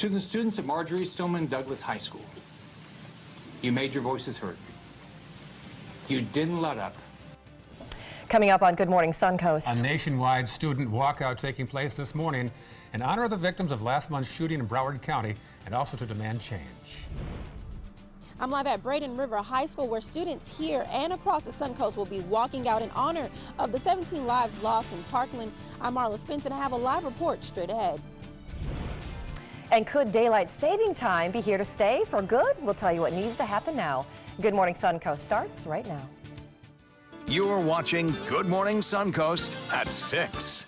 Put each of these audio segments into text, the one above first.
To the students at Marjorie Stoneman Douglas High School, you made your voices heard. You didn't let up. Coming up on Good Morning Suncoast. A nationwide student walkout taking place this morning in honor of the victims of last month's shooting in Broward County and also to demand change. I'm live at Braden River High School, where students here and across the Suncoast will be walking out in honor of the 17 lives lost in Parkland. I'm Marla Spence, and I have a live report straight ahead. And could daylight saving time be here to stay for good? We'll tell you what needs to happen now. Good Morning Suncoast starts right now. You're watching Good Morning Suncoast at 6.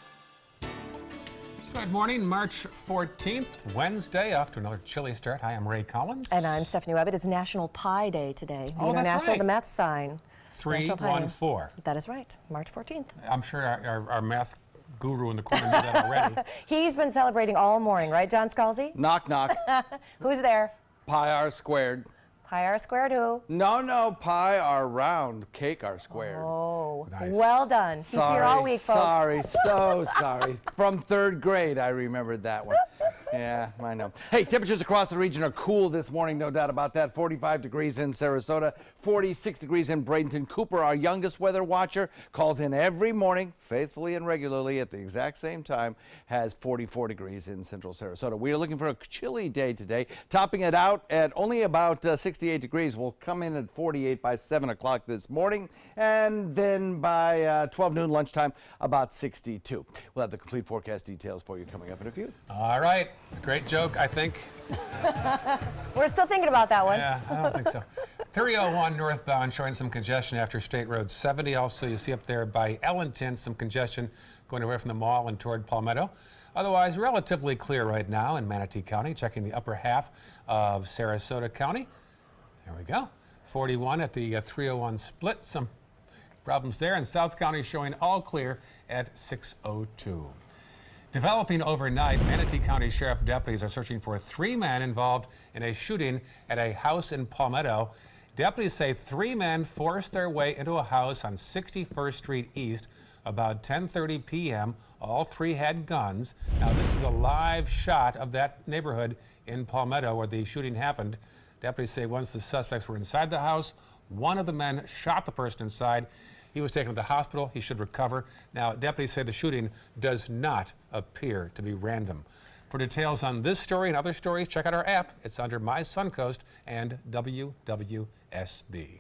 Good morning, March 14th, Wednesday, off to another chilly start. Hi, I'm Ray Collins. And I'm Stephanie Webb. It is National Pie Day today. The Oh, that's International right. the Math sign. 314. That is right, March 14th. I'm sure our math guru in the corner knew that already. He's been celebrating all morning, right, John Scalzi? Knock, knock. Who's there? Pi r squared. Pi r squared who? No, pi r round, cake r squared. Oh, Nice. well done. He's here all week, folks. Sorry, so sorry. From third grade, I remembered that one. Yeah, I know. Hey, temperatures across the region are cool this morning, no doubt about that. 45 degrees in Sarasota, 46 degrees in Bradenton. Cooper, our youngest weather watcher, calls in every morning, faithfully and regularly at the exact same time, has 44 degrees in central Sarasota. We are looking for a chilly day today, topping it out at only about 68 degrees. We'll come in at 48 by 7 o'clock this morning, and then by 12 noon lunchtime, about 62. We'll have the complete forecast details for you coming up in a few. All right. Great joke, I think. We're still thinking about that one. Yeah, I don't think so. 301 northbound showing some congestion after State Road 70. Also, you see up there by Ellenton some congestion going away from the mall and toward Palmetto. Otherwise, relatively clear right now in Manatee County. Checking the upper half of Sarasota County. There we go. 41 at the 301 split. Some problems there. And South County showing all clear at 602. Developing overnight, Manatee County Sheriff deputies are searching for 3 men involved in a shooting at a house in Palmetto. Deputies say 3 men forced their way into a house on 61st Street East about 10:30 p.m. All 3 had guns. Now, this is a live shot of that neighborhood in Palmetto where the shooting happened. Deputies say once the suspects were inside the house, one of the men shot the person inside. He was taken to the hospital. He should recover. Now, deputies say the shooting does not appear to be random. For details on this story and other stories, check out our app. It's under My Suncoast and WWSB.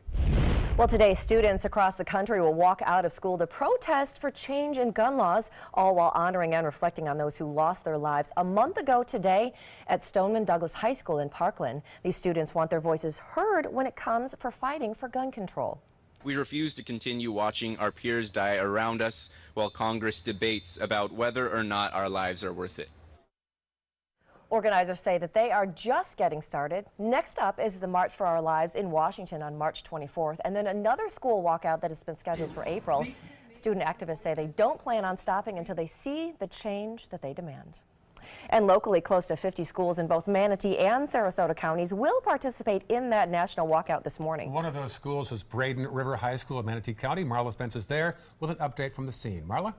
Well, today, students across the country will walk out of school to protest for change in gun laws, all while honoring and reflecting on those who lost their lives a month ago today at Stoneman Douglas High School in Parkland. These students want their voices heard when it comes for fighting for gun control. We refuse to continue watching our peers die around us while Congress debates about whether or not our lives are worth it. Organizers say that they are just getting started. Next up is the March for Our Lives in Washington on March 24th, and then another school walkout that has been scheduled for April. Student activists say they don't plan on stopping until they see the change that they demand. And locally, close to 50 schools in both Manatee and Sarasota counties will participate in that national walkout this morning. One of those schools is Braden River High School in Manatee County. Marla Spence is there with an update from the scene. Marla?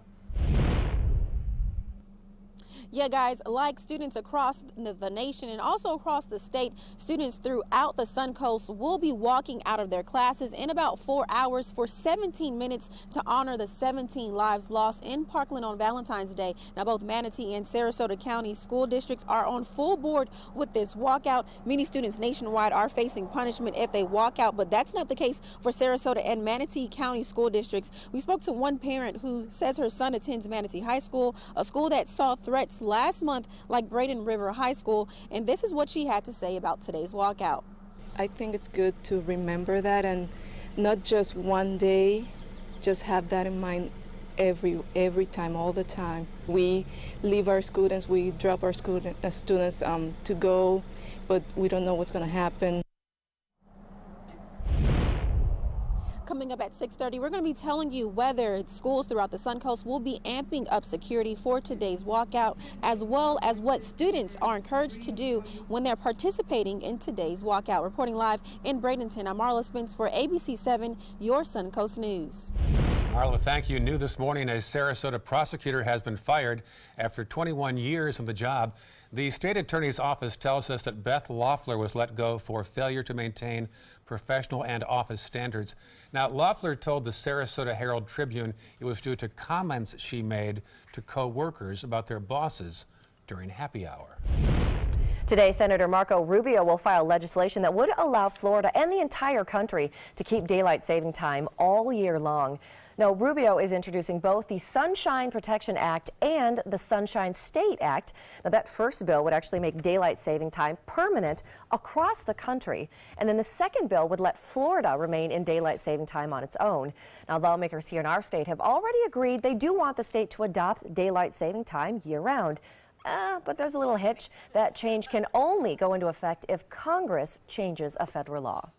Yeah, guys, like students across the nation and also across the state, students throughout the Suncoast will be walking out of their classes in about 4 hours for 17 minutes to honor the 17 lives lost in Parkland on Valentine's Day. Now, both Manatee and Sarasota County school districts are on full board with this walkout. Many students nationwide are facing punishment if they walk out, but that's not the case for Sarasota and Manatee County school districts. We spoke to one parent who says her son attends Manatee High School, a school that saw threats last month like Braden River High School, and this is what she had to say about today's walkout. I think it's good to remember that and not just one day, just have that in mind every time, all the time. We leave our students, we drop our students to go, but we don't know what's going to happen. Coming up at 6:30, we're going to be telling you whether schools throughout the Suncoast will be amping up security for today's walkout, as well as what students are encouraged to do when they're participating in today's walkout. Reporting live in Bradenton, I'm Marla Spence for ABC 7, your Suncoast News. Marla, thank you. New this morning, a Sarasota prosecutor has been fired after 21 years on the job. The state attorney's office tells us that Beth Loeffler was let go for failure to maintain professional and office standards. Now, Loeffler told the Sarasota Herald Tribune it was due to comments she made to co-workers about their bosses during happy hour. Today, Senator Marco Rubio will file legislation that would allow Florida and the entire country to keep daylight saving time all year long. Now, Rubio is introducing both the Sunshine Protection Act and the Sunshine State Act. Now, that first bill would actually make daylight saving time permanent across the country. And then the second bill would let Florida remain in daylight saving time on its own. Now, lawmakers here in our state have already agreed they do want the state to adopt daylight saving time year-round. But there's a little hitch. That change can only go into effect if Congress changes a federal law.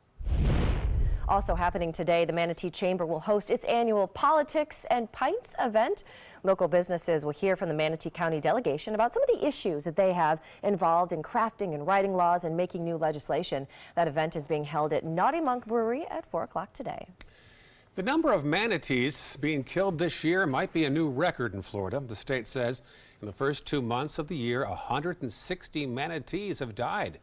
Also happening today, the Manatee Chamber will host its annual Politics and Pints event. Local businesses will hear from the Manatee County delegation about some of the issues that they have involved in crafting and writing laws and making new legislation. That event is being held at Naughty Monk Brewery at 4 o'clock today. The number of manatees being killed this year might be a new record in Florida. The state says in the first 2 months of the year, 160 manatees have died.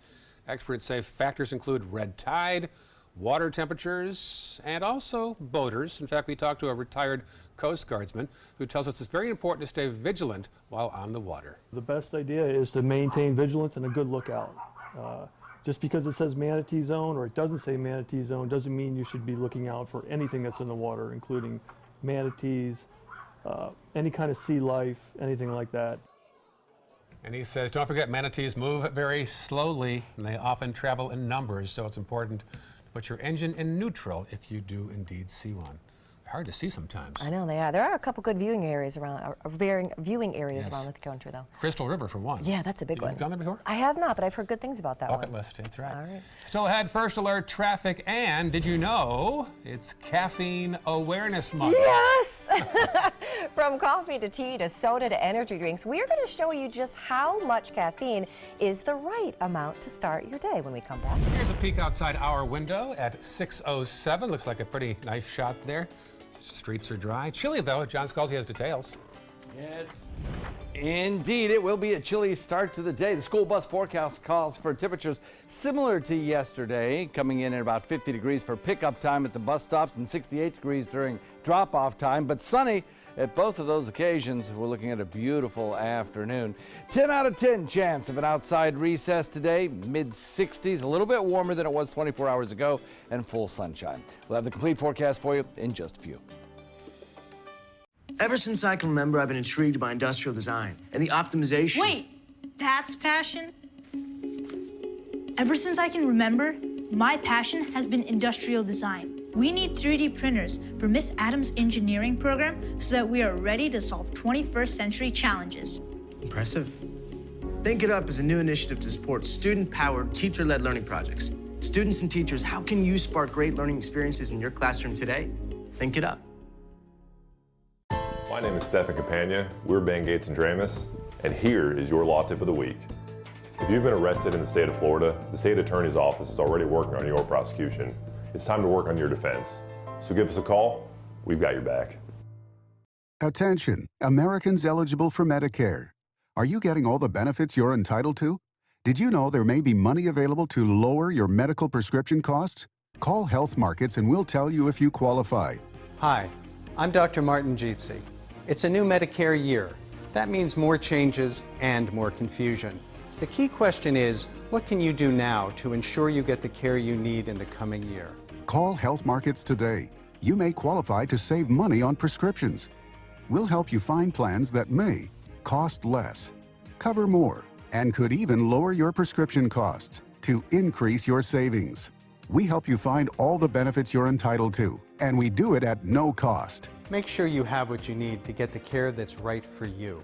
Experts say factors include red tide, water temperatures, and also boaters. In fact, we talked to a retired Coast Guardsman who tells us it's very important to stay vigilant while on the water. The best idea is to maintain vigilance and a good lookout. Just because it says manatee zone or it doesn't say manatee zone doesn't mean you should be looking out for anything that's in the water, including manatees, any kind of sea life, anything like that. And he says, don't forget, manatees move very slowly and they often travel in numbers, so it's important to put your engine in neutral if you do indeed see one. Hard to see sometimes. I know they are. There are a couple good viewing areas around, viewing areas Yes. around the country, though. Crystal River, for one. Yeah, that's a big one. You've gone there before? I have not, but I've heard good things about that Bucket one. list, that's right. All right. Still ahead, first alert traffic, and did you know it's Caffeine Awareness Month? Yes! From coffee to tea to soda to energy drinks, we're going to show you just how much caffeine is the right amount to start your day when we come back. Here's a peek outside our window at 6:07. Looks like a pretty nice shot there. Streets are dry. Chilly, though. John Scalzi has details. Yes, indeed. It will be a chilly start to the day. The school bus forecast calls for temperatures similar to yesterday, coming in at about 50 degrees for pickup time at the bus stops and 68 degrees during drop-off time, but sunny at both of those occasions. We're looking at a beautiful afternoon. 10 out of 10 chance of an outside recess today, mid-60s, a little bit warmer than it was 24 hours ago, and full sunshine. We'll have the complete forecast for you in just a few. Ever since I can remember, I've been intrigued by industrial design and the optimization. Wait, that's passion? Ever since I can remember, my passion has been industrial design. We need 3D printers for Miss Adams' engineering program so that we are ready to solve 21st century challenges. Impressive. Think It Up is a new initiative to support student-powered, teacher-led learning projects. Students and teachers, how can you spark great learning experiences in your classroom today? Think It Up. My name is Stefan Campagna. We're Ben Gates and Dramus, and here is your law tip of the week. If you've been arrested in the state of Florida, the state attorney's office is already working on your prosecution. It's time to work on your defense. So give us a call. We've got your back. Attention, Americans eligible for Medicare. Are you getting all the benefits you're entitled to? Did you know there may be money available to lower your medical prescription costs? Call Health Markets and we'll tell you if you qualify. Hi, I'm Dr. Martin Jeetsi. It's a new Medicare year. That means more changes and more confusion. The key question is, what can you do now to ensure you get the care you need in the coming year? Call Health Markets today. You may qualify to save money on prescriptions. We'll help you find plans that may cost less, cover more, and could even lower your prescription costs to increase your savings. We help you find all the benefits you're entitled to, and we do it at no cost. Make sure you have what you need to get the care that's right for you.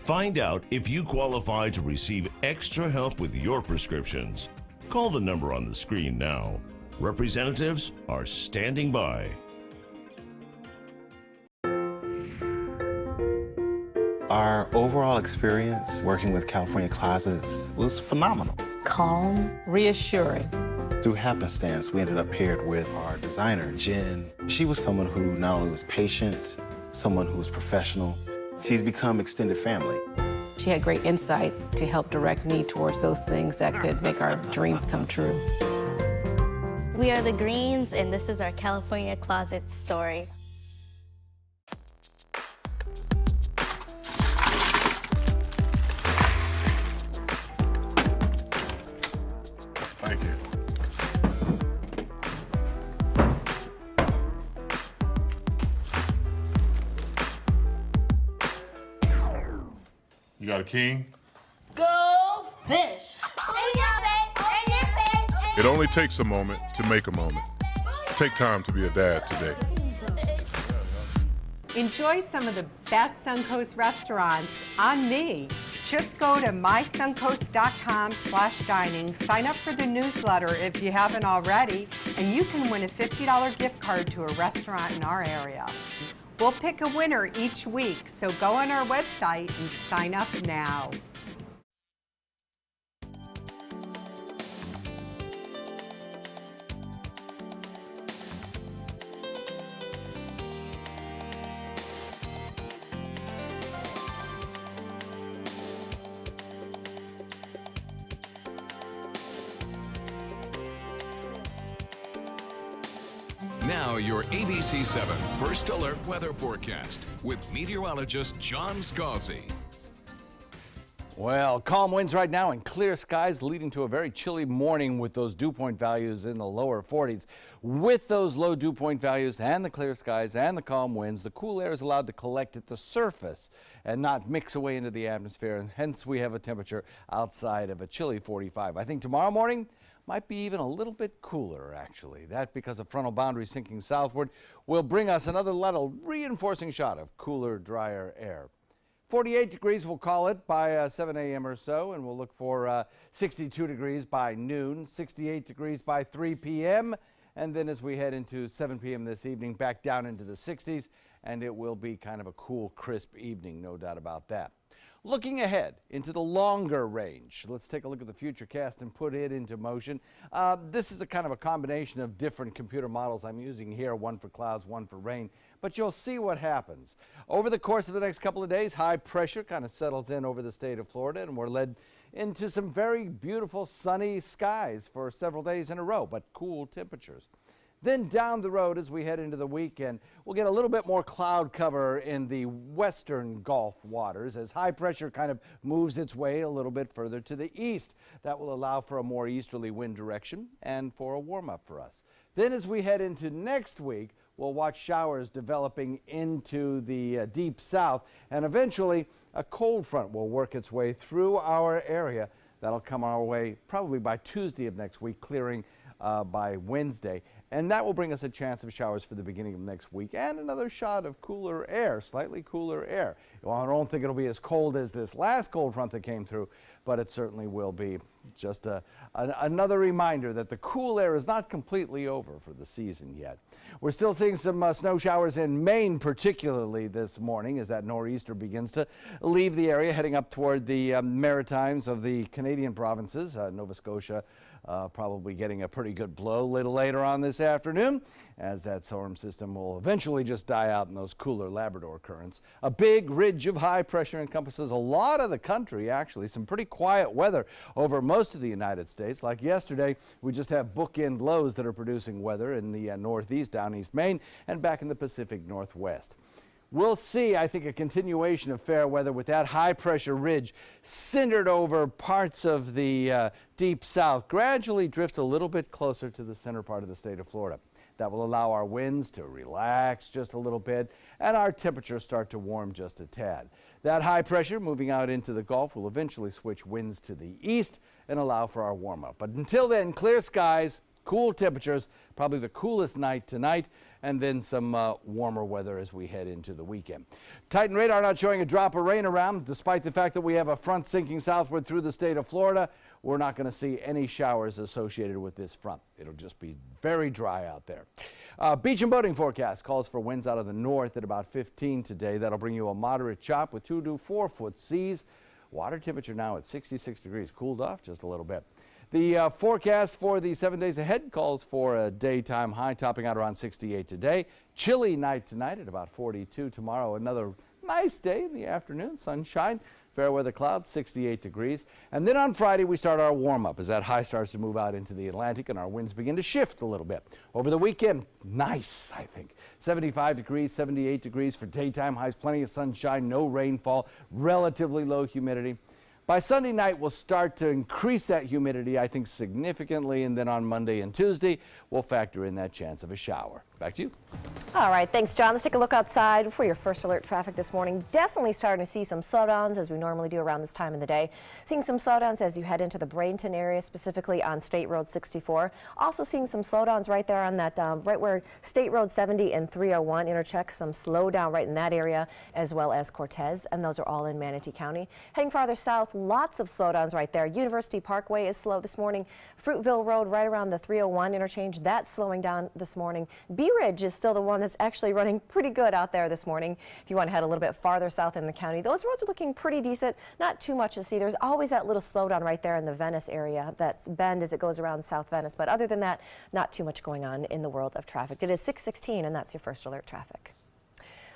Find out if you qualify to receive extra help with your prescriptions. Call the number on the screen now. Representatives are standing by. Our overall experience working with California Classes was phenomenal. Calm, reassuring. Through happenstance, we ended up paired with our designer, Jen. She was someone who not only was patient, someone who was professional. She's become extended family. She had great insight to help direct me towards those things that could make our dreams come true. We are the Greens, and this is our California closet story. Thank you. You got a king? Go fish! It only takes a moment to make a moment. Take time to be a dad today. Enjoy some of the best Suncoast restaurants on me. Just go to mysuncoast.com/dining, sign up for the newsletter if you haven't already, and you can win a $50 gift card to a restaurant in our area. We'll pick a winner each week, so go on our website and sign up now. Now your ABC 7 First Alert Weather Forecast with meteorologist John Scalzi. Well, calm winds right now and clear skies leading to a very chilly morning with those dew point values in the lower 40s. With those low dew point values and the clear skies and the calm winds, the cool air is allowed to collect at the surface and not mix away into the atmosphere, and hence we have a temperature outside of a chilly 45. I think tomorrow morning might be even a little bit cooler, actually. That because a frontal boundary sinking southward will bring us another little reinforcing shot of cooler, drier air. 48 degrees, we'll call it, by 7 a.m. or so, and we'll look for 62 degrees by noon, 68 degrees by 3 p.m., and then as we head into 7 p.m. this evening, back down into the 60s, and it will be kind of a cool, crisp evening, no doubt about that. Looking ahead into the longer range, let's take a look at the futurecast and put it into motion. This is a kind of a combination of different computer models I'm using here, one for clouds, one for rain, but you'll see what happens. Over the course of the next couple of days, high pressure kind of settles in over the state of Florida, and we're led into some very beautiful sunny skies for several days in a row, but cool temperatures. Then down the road as we head into the weekend, we'll get a little bit more cloud cover in the western Gulf waters as high pressure kind of moves its way a little bit further to the east. That will allow for a more easterly wind direction and for a warm up for us. Then as we head into next week, we'll watch showers developing into the deep south, and eventually a cold front will work its way through our area. That'll come our way probably by Tuesday of next week, clearing by Wednesday. And that will bring us a chance of showers for the beginning of next week and another shot of cooler air, slightly cooler air. Well, I don't think it'll be as cold as this last cold front that came through, but it certainly will be just another reminder that the cool air is not completely over for the season yet. We're still seeing some snow showers in Maine, particularly this morning, as that nor'easter begins to leave the area, heading up toward the Maritimes of the Canadian provinces, Nova Scotia. Probably getting a pretty good blow a little later on this afternoon, as that storm system will eventually just die out in those cooler Labrador currents. A big ridge of high pressure encompasses a lot of the country, actually. Some pretty quiet weather over most of the United States. Like yesterday, we just have bookend lows that are producing weather in the northeast, down East Maine, and back in the Pacific Northwest. We'll see, I think, a continuation of fair weather with that high-pressure ridge centered over parts of the deep south, gradually drift a little bit closer to the center part of the state of Florida. That will allow our winds to relax just a little bit and our temperatures start to warm just a tad. That high pressure moving out into the Gulf will eventually switch winds to the east and allow for our warm-up. But until then, clear skies, cool temperatures, probably the coolest night tonight, and then some warmer weather as we head into the weekend. Titan radar not showing a drop of rain around, despite the fact that we have a front sinking southward through the state of Florida. We're not going to see any showers associated with this front. It'll just be very dry out there. Beach and boating forecast calls for winds out of the north at about 15 today. That'll bring you a moderate chop with 2 to 4 foot seas. Water temperature now at 66 degrees, cooled off just a little bit. The forecast for the 7 days ahead calls for a daytime high topping out around 68 today. Chilly night tonight at about 42. Tomorrow, another nice day in the afternoon, sunshine. Fair weather clouds, 68 degrees. And then on Friday, we start our warm-up as that high starts to move out into the Atlantic and our winds begin to shift a little bit. Over the weekend, nice, I think. 75 degrees, 78 degrees for daytime highs, plenty of sunshine, no rainfall, relatively low humidity. By Sunday night, we'll start to increase that humidity, I think, significantly. And then on Monday and Tuesday, we'll factor in that chance of a shower. Back to you. All right, thanks, John. Let's take a look outside for your first alert traffic this morning. Definitely starting to see some slowdowns as we normally do around this time of the day. Seeing some slowdowns as you head into the Bradenton area, specifically on State Road 64. Also seeing some slowdowns right there on that, right where State Road 70 and 301 intersect. Some slowdown right in that area, as well as Cortez, and those are all in Manatee County. Heading farther south, lots of slowdowns right there. University Parkway is slow this morning. Fruitville Road right around the 301 interchange, that's slowing down this morning. Bee Ridge is still the one that's actually running pretty good out there this morning. If you want to head a little bit farther south in the county, those roads are looking pretty decent. Not too much to see. There's always that little slowdown right there in the Venice area. That's bend as it goes around South Venice. But other than that, not too much going on in the world of traffic. It is 6:16, and that's your first alert traffic.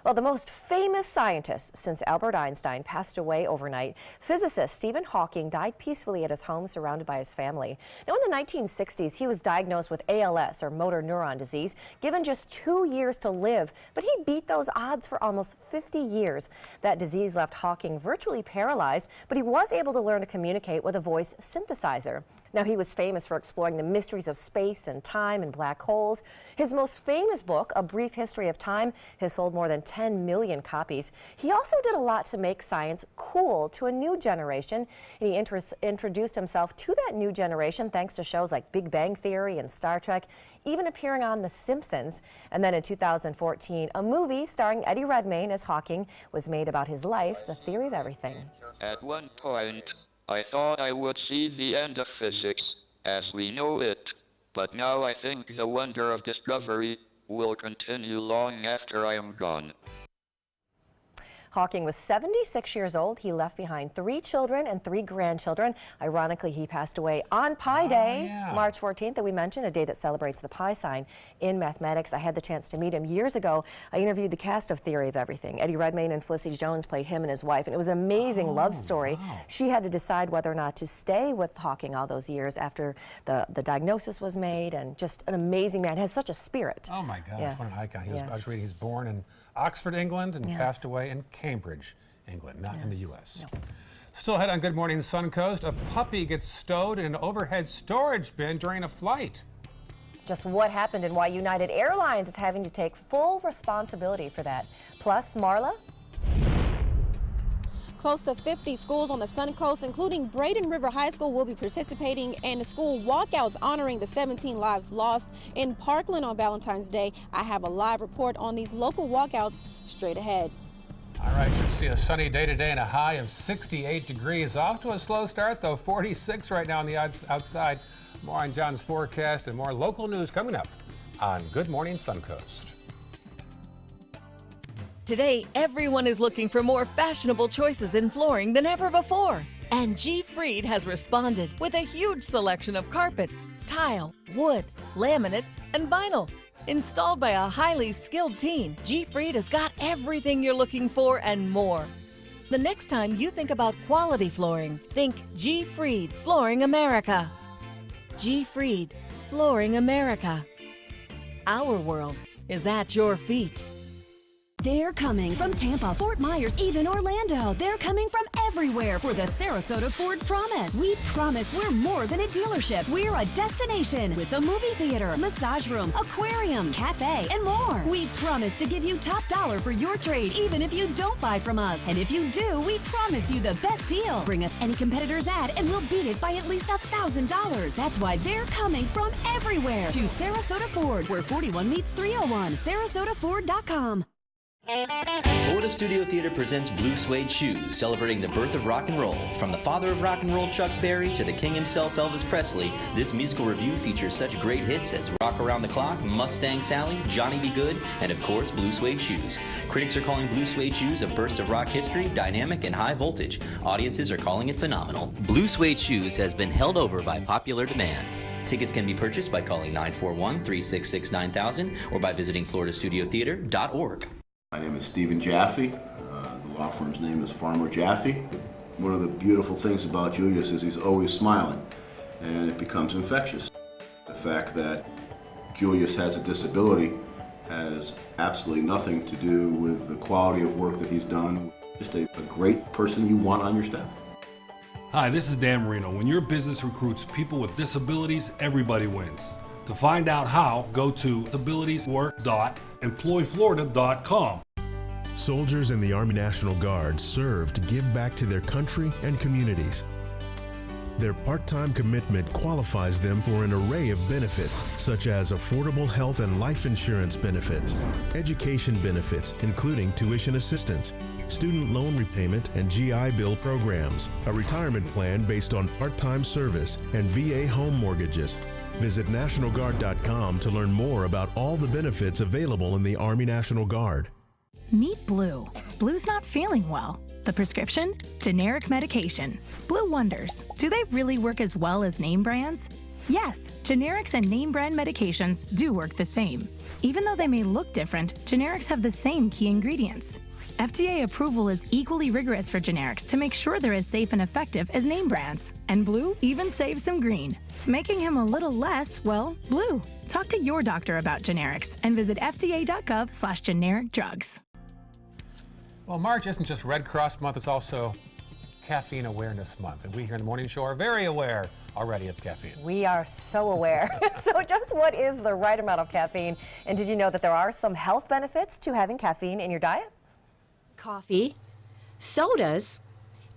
Well, the most famous scientist since Albert Einstein passed away overnight, physicist Stephen Hawking died peacefully at his home surrounded by his family. Now, in the 1960s, he was diagnosed with ALS, or motor neuron disease, given just 2 years to live, but he beat those odds for almost 50 years. That disease left Hawking virtually paralyzed, but he was able to learn to communicate with a voice synthesizer. Now, he was famous for exploring the mysteries of space and time and black holes. His most famous book, A Brief History of Time, has sold more than 10 million copies. He also did a lot to make science cool to a new generation, and he introduced himself to that new generation thanks to shows like Big Bang Theory and Star Trek, even appearing on The Simpsons. And then in 2014, a movie starring Eddie Redmayne as Hawking was made about his life, The Theory of Everything. At one point, I thought I would see the end of physics as we know it, but now I think the wonder of discovery will continue long after I am gone. Hawking was 76 years old. He left behind 3 children and 3 grandchildren. Ironically, he passed away on Pi Day, March 14th, that we mentioned, a day that celebrates the pi sign in mathematics. I had the chance to meet him years ago. I interviewed the cast of Theory of Everything. Eddie Redmayne and Felicity Jones played him and his wife, and it was an amazing love story. Wow. She had to decide whether or not to stay with Hawking all those years after the diagnosis was made, and just an amazing man. He had such a spirit. Oh my gosh, yes. What an icon. I was reading, he's born in Oxford, England, and passed away in Cambridge, England, not in the U.S. No. Still ahead on Good Morning Suncoast, a puppy gets stowed in an overhead storage bin during a flight. Just what happened and why United Airlines is having to take full responsibility for that. Plus, Marla? Close to 50 schools on the Suncoast, including Braden River High School, will be participating in school walkouts honoring the 17 lives lost in Parkland on Valentine's Day. I have a live report on these local walkouts straight ahead. All right, should see a sunny day today and a high of 68 degrees. Off to a slow start, though, 46 right now on the outside. More on John's forecast and more local news coming up on Good Morning Suncoast. Today, everyone is looking for more fashionable choices in flooring than ever before. And G. Fried has responded with a huge selection of carpets, tile, wood, laminate, and vinyl. Installed by a highly skilled team, G. Fried has got everything you're looking for and more. The next time you think about quality flooring, think G. Fried Flooring America. G. Fried Flooring America. Our world is at your feet. They're coming from Tampa, Fort Myers, even Orlando. They're coming from everywhere for the Sarasota Ford Promise. We promise we're more than a dealership. We're a destination with a movie theater, massage room, aquarium, cafe, and more. We promise to give you top dollar for your trade, even if you don't buy from us. And if you do, we promise you the best deal. Bring us any competitor's ad and we'll beat it by at least $1,000. That's why they're coming from everywhere to Sarasota Ford, where 41 meets 301. SarasotaFord.com. Florida Studio Theater presents Blue Suede Shoes, celebrating the birth of rock and roll. From the father of rock and roll, Chuck Berry, to the king himself, Elvis Presley, this musical review features such great hits as Rock Around the Clock, Mustang Sally, Johnny Be Good, and of course, Blue Suede Shoes. Critics are calling Blue Suede Shoes a burst of rock history, dynamic and high voltage. Audiences are calling it phenomenal. Blue Suede Shoes has been held over by popular demand. Tickets can be purchased by calling 941-366-9000 or by visiting floridastudiotheater.org. My name is Stephen Jaffe. The law firm's name is Farmer Jaffe. One of the beautiful things about Julius is he's always smiling, and it becomes infectious. The fact that Julius has a disability has absolutely nothing to do with the quality of work that he's done. Just a great person you want on your staff. Hi, this is Dan Marino. When your business recruits people with disabilities, everybody wins. To find out how, go to disabilitieswork.employflorida.com. Soldiers in the Army National Guard serve to give back to their country and communities. Their part-time commitment qualifies them for an array of benefits, such as affordable health and life insurance benefits, education benefits, including tuition assistance, student loan repayment and GI Bill programs, a retirement plan based on part-time service, and VA home mortgages. Visit NationalGuard.com to learn more about all the benefits available in the Army National Guard. Meet Blue. Blue's not feeling well. The prescription? Generic medication. Blue wonders, do they really work as well as name brands? Yes, generics and name brand medications do work the same. Even though they may look different, generics have the same key ingredients. FDA approval is equally rigorous for generics to make sure they're as safe and effective as name brands. And Blue even saves some green, making him a little less, well, blue. Talk to your doctor about generics and visit fda.gov/generic drugs. Well, March isn't just Red Cross Month, it's also Caffeine Awareness Month. And we here in the Morning Show are very aware already of caffeine. We are so aware. So just what is the right amount of caffeine? And did you know that there are some health benefits to having caffeine in your diet? Coffee, sodas,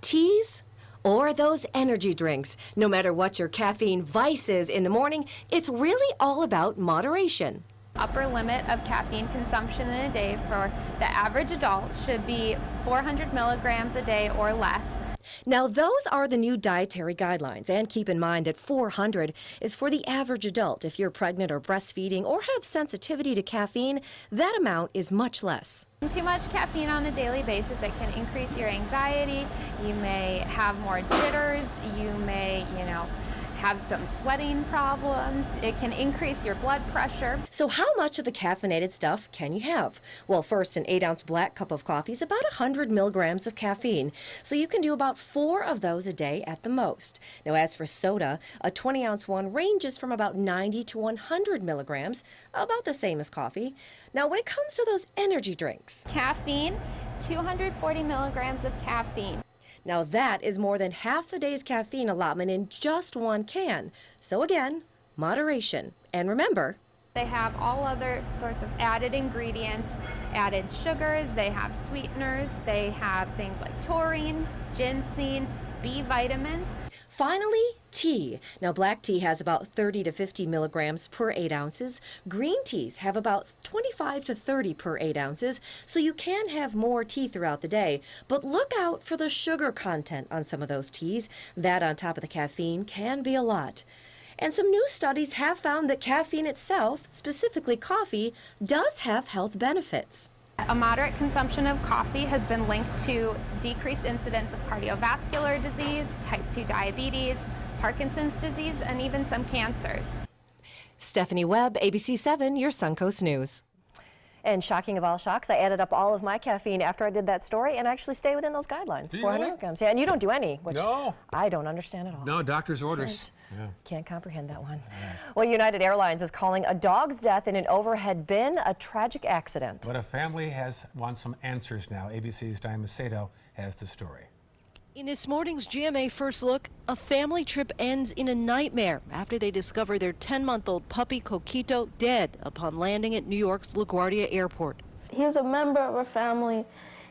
teas, or those energy drinks. No matter what your caffeine vice is in the morning, it's really all about moderation. Upper limit of caffeine consumption in a day for the average adult should be 400 milligrams a day or less. Now, those are the new dietary guidelines, and keep in mind that 400 is for the average adult. If you're pregnant or breastfeeding or have sensitivity to caffeine, that amount is much less. Too much caffeine on a daily basis, it can increase your anxiety. You may have more jitters. You may, have some sweating problems. It can increase your blood pressure. So how much of the caffeinated stuff can you have? Well, first, an 8-ounce black cup of coffee is about 100 milligrams of caffeine. So you can do about 4 of those a day at the most. Now, as for soda, a 20-ounce one ranges from about 90 to 100 milligrams, about the same as coffee. Now, when it comes to those energy drinks, caffeine, 240 milligrams of caffeine. Now that is more than half the day's caffeine allotment in just one can. So again, moderation. And remember, they have all other sorts of added ingredients, added sugars, they have sweeteners, they have things like taurine, ginseng, B vitamins. Finally, tea. Now, black tea has about 30 to 50 milligrams per 8 ounces. Green teas have about 25 to 30 per 8 ounces, so you can have more tea throughout the day. But look out for the sugar content on some of those teas. That on top of the caffeine can be a lot. And some new studies have found that caffeine itself, specifically coffee, does have health benefits. A moderate consumption of coffee has been linked to decreased incidence of cardiovascular disease, type 2 diabetes, Parkinson's disease, and even some cancers. Stephanie Webb, ABC 7, your Suncoast News. And shocking of all shocks, I added up all of my caffeine after I did that story and actually stay within those guidelines. 400 milligrams. Yeah, and you don't do any, which I don't understand at all. No, doctor's orders. Can't comprehend that one. Well, United Airlines is calling a dog's death in an overhead bin a tragic accident. But a family wants some answers now. ABC's Diane Macedo has the story. In this morning's GMA First Look, a family trip ends in a nightmare after they discover their 10-month-old puppy Coquito dead upon landing at New York's LaGuardia Airport. He was a member of our family.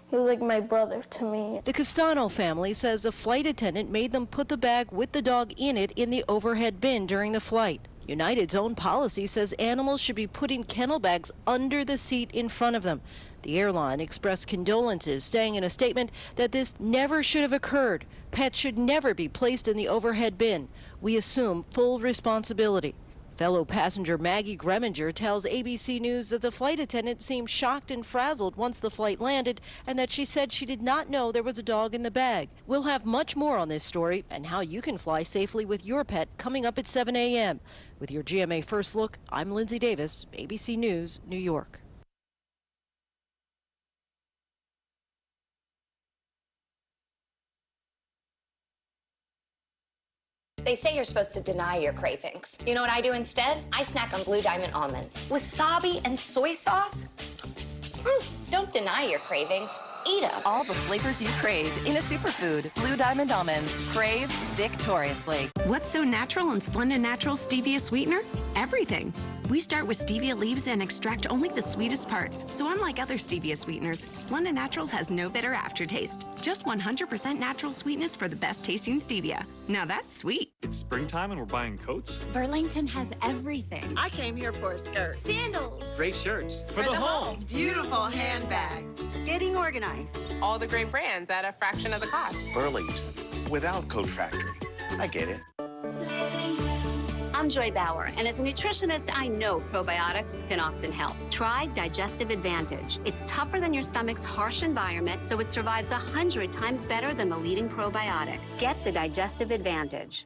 He was like my brother to me. The Castano family says a flight attendant made them put the bag with the dog in it in the overhead bin during the flight. United's own policy says animals should be put in kennel bags under the seat in front of them. The airline expressed condolences, saying in a statement that this never should have occurred. Pets should never be placed in the overhead bin. We assume full responsibility. Fellow passenger Maggie Greminger tells ABC News that the flight attendant seemed shocked and frazzled once the flight landed, and that she said she did not know there was a dog in the bag. We'll have much more on this story and how you can fly safely with your pet coming up at 7 a.m. With your GMA First Look, I'm Lindsay Davis, ABC News, New York. They say you're supposed to deny your cravings. You know what I do instead? I snack on Blue Diamond almonds. Wasabi and soy sauce? Don't deny your cravings. Eat them. All the flavors you craved in a superfood. Blue Diamond almonds. Crave victoriously. What's so natural in Splenda Naturals stevia sweetener? Everything. We start with stevia leaves and extract only the sweetest parts. So unlike other stevia sweeteners, Splenda Naturals has no bitter aftertaste. Just 100% natural sweetness for the best tasting stevia. Now that's sweet. It's springtime and we're buying coats. Burlington has everything. I came here for a skirt. Sandals. Great shirts. For the home. Beautiful handbags. Getting organized. All the great brands at a fraction of the cost. Burlington, without Coat Factory. I get it. I'm Joy Bauer, and as a nutritionist, I know probiotics can often help. Try Digestive Advantage. It's tougher than your stomach's harsh environment, so it survives 100 times better than the leading probiotic. Get the Digestive Advantage.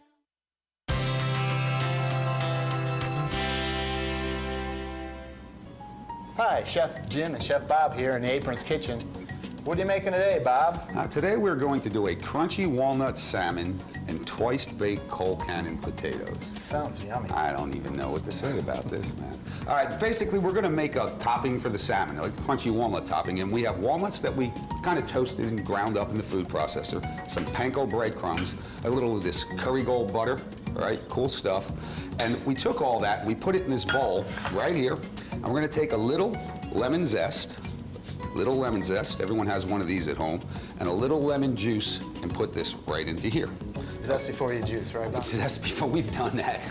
Hi, Chef Jim and Chef Bob here in the Aprons Kitchen. What are you making today, Bob? Today we're going to do a crunchy walnut salmon and twice-baked coal cannon potatoes. Sounds yummy. I don't even know what to say about this, man. All right, basically we're going to make a topping for the salmon, like crunchy walnut topping, and we have walnuts that we kind of toasted and ground up in the food processor, some panko breadcrumbs, a little of this curry gold butter, all right, cool stuff. And we took all that and we put it in this bowl right here, and we're going to take a little lemon zest, everyone has one of these at home, and a little lemon juice, and put this right into here. Zest before you juice, right? Zest before, we've done that.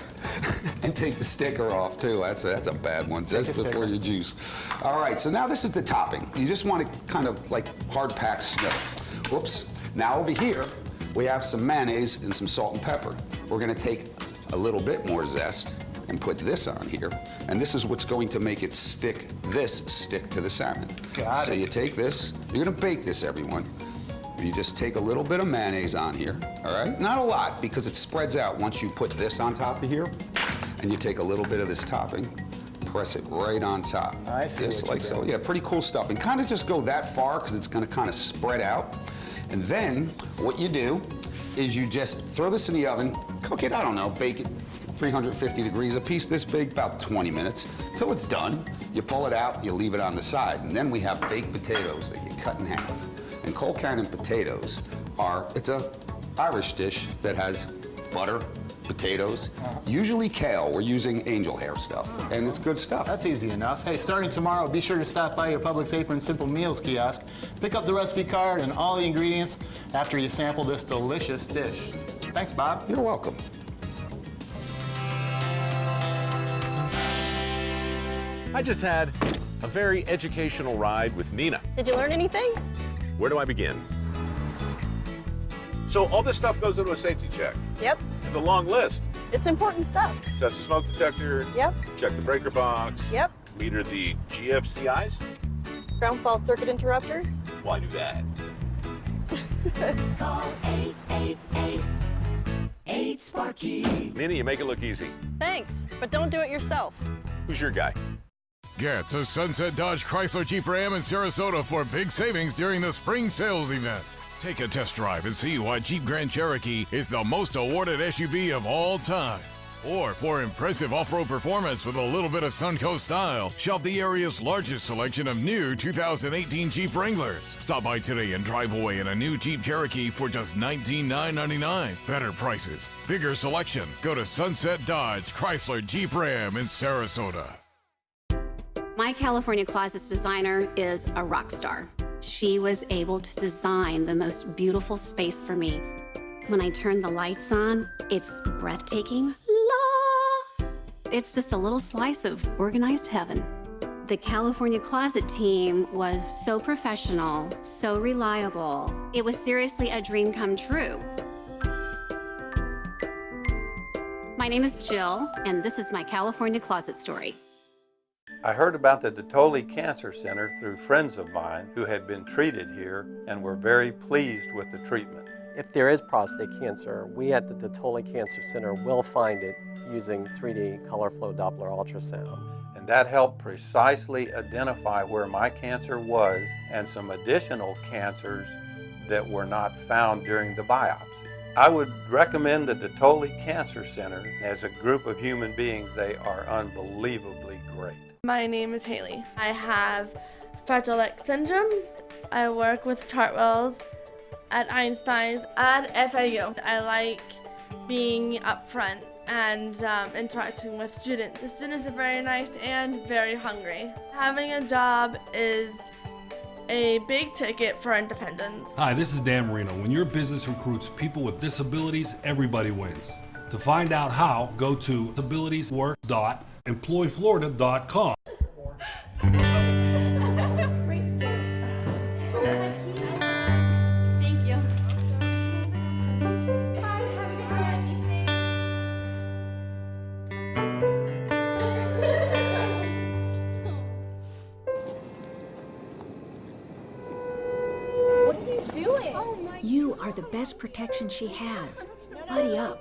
And take the sticker off too, that's a bad one. Zest before you juice. All right, so now this is the topping. You just want to kind of like hard pack snow. Whoops. Now over here, we have some mayonnaise and some salt and pepper. We're gonna take a little bit more zest and put this on here, and this is what's going to make it stick to the salmon. Got it. So you take this, you're gonna bake this, everyone. You just take a little bit of mayonnaise on here, all right? Not a lot, because it spreads out once you put this on top of here, and you take a little bit of this topping, press it right on top. I see. Just like so. Yeah, pretty cool stuff. And kind of just go that far, because it's gonna kind of spread out. And then what you do is you just throw this in the oven, cook it, I don't know, bake it 350 degrees, a piece this big, about 20 minutes. Till it's done, you pull it out, you leave it on the side. And then we have baked potatoes that you cut in half. And coal cannon potatoes it's a Irish dish that has butter, potatoes, usually kale. We're using angel hair stuff, and it's good stuff. That's easy enough. Hey, starting tomorrow, be sure to stop by your Publix Apron Simple Meals kiosk, pick up the recipe card and all the ingredients after you sample this delicious dish. Thanks, Bob. You're welcome. I just had a very educational ride with Nina. Did you learn anything? Where do I begin? So all this stuff goes into a safety check. Yep. It's a long list. It's important stuff. Test the smoke detector. Yep. Check the breaker box. Yep. Meter the GFCIs. Ground fault circuit interrupters. Why do that? Call 888-8-SPARKY. Nina, you make it look easy. Thanks, but don't do it yourself. Who's your guy? Get to Sunset Dodge Chrysler Jeep Ram in Sarasota for big savings during the spring sales event. Take a test drive and see why Jeep Grand Cherokee is the most awarded SUV of all time. Or for impressive off-road performance with a little bit of Suncoast style, shop the area's largest selection of new 2018 Jeep Wranglers. Stop by today and drive away in a new Jeep Cherokee for just $19,999. Better prices, bigger selection. Go to Sunset Dodge Chrysler Jeep Ram in Sarasota. My California Closets designer is a rock star. She was able to design the most beautiful space for me. When I turn the lights on, it's breathtaking. It's just a little slice of organized heaven. The California Closet team was so professional, so reliable. It was seriously a dream come true. My name is Jill, and this is my California closet story. I heard about the Detoli Cancer Center through friends of mine who had been treated here and were very pleased with the treatment. If there is prostate cancer, we at the Detoli Cancer Center will find it using 3D color flow Doppler ultrasound. And that helped precisely identify where my cancer was and some additional cancers that were not found during the biopsy. I would recommend the Detoli Cancer Center. As a group of human beings, they are unbelievably great. My name is Haley. I have Fragile X syndrome. I work with Chartwells at Einstein's and FAU. I like being up front and interacting with students. The students are very nice and very hungry. Having a job is a big ticket for independence. Hi, this is Dan Marino. When your business recruits people with disabilities, everybody wins. To find out how, go to disabilitieswork.employflorida.com. Thank you. What are you doing? You are the best protection she has. Buddy up.